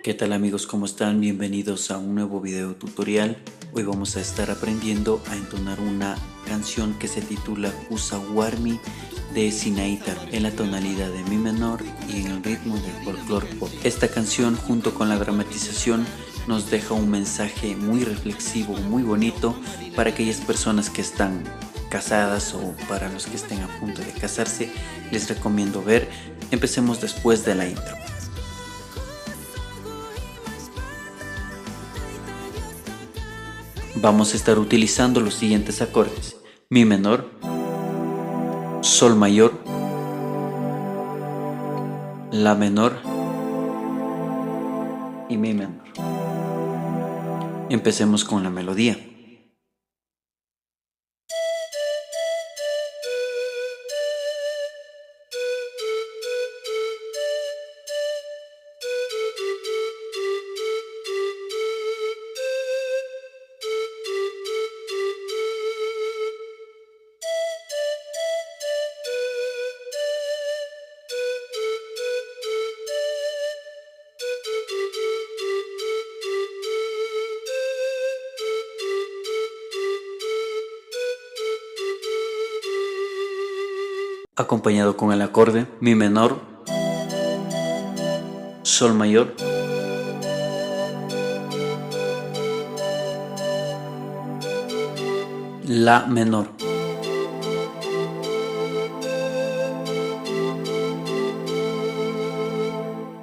¿Qué tal amigos? ¿Cómo están? Bienvenidos a un nuevo video tutorial. Hoy vamos a estar aprendiendo a entonar una canción que se titula Kusa Warmi de Sinaíta en la tonalidad de mi menor y en el ritmo del folclore pop. Esta canción junto con la dramatización nos deja un mensaje muy reflexivo, muy bonito para aquellas personas que están casadas o para los que estén a punto de casarse. Les recomiendo ver. Empecemos después de la intro. Vamos a estar utilizando los siguientes acordes: mi menor, sol mayor, la menor y mi menor. Empecemos con la melodía. Acompañado con el acorde mi menor, sol mayor, la menor.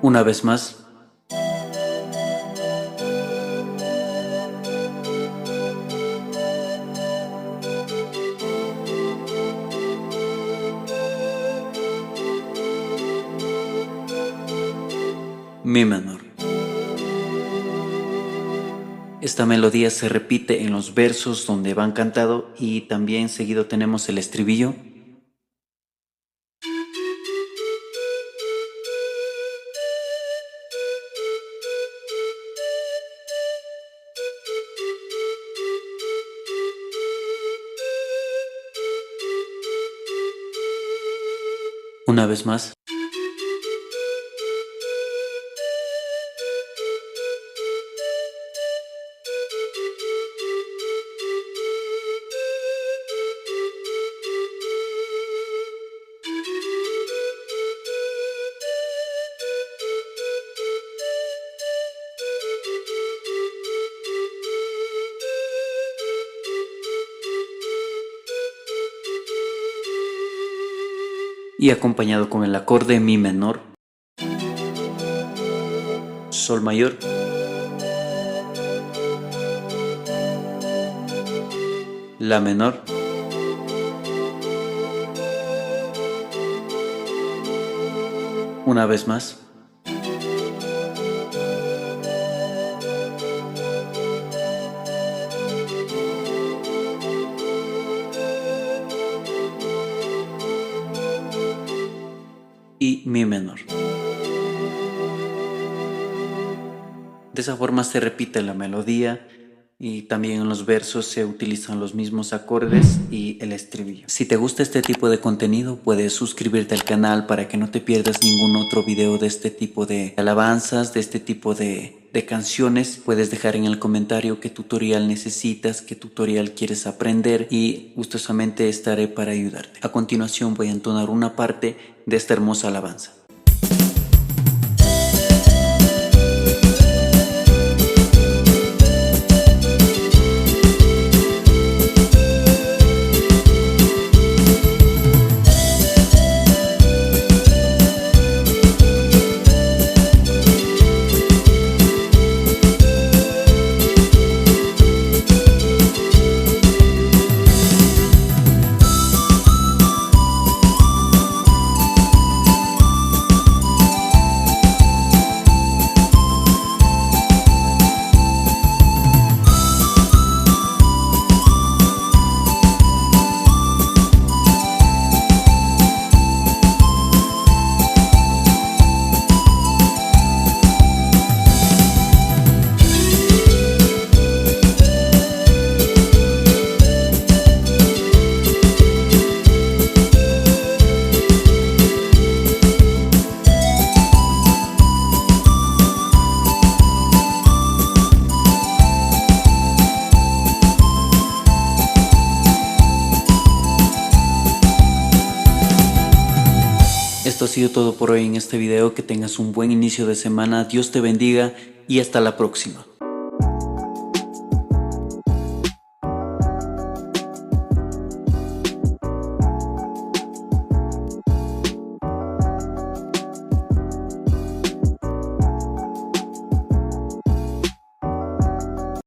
Una vez más. Mi menor. Esta melodía se repite en los versos donde van cantado y también seguido tenemos el estribillo. Una vez más. Y acompañado con el acorde mi menor, sol mayor, la menor, una vez más, y mi menor. De esa forma se repite la melodía y también en los versos se utilizan los mismos acordes y el estribillo. Si te gusta este tipo de contenido, puedes suscribirte al canal para que no te pierdas ningún otro video de este tipo de alabanzas, de este tipo de canciones. Puedes dejar en el comentario qué tutorial necesitas, qué tutorial quieres aprender y gustosamente estaré para ayudarte. A continuación voy a entonar una parte de esta hermosa alabanza. Esto ha sido todo por hoy en este video. Que tengas un buen inicio de semana. Dios te bendiga y hasta la próxima.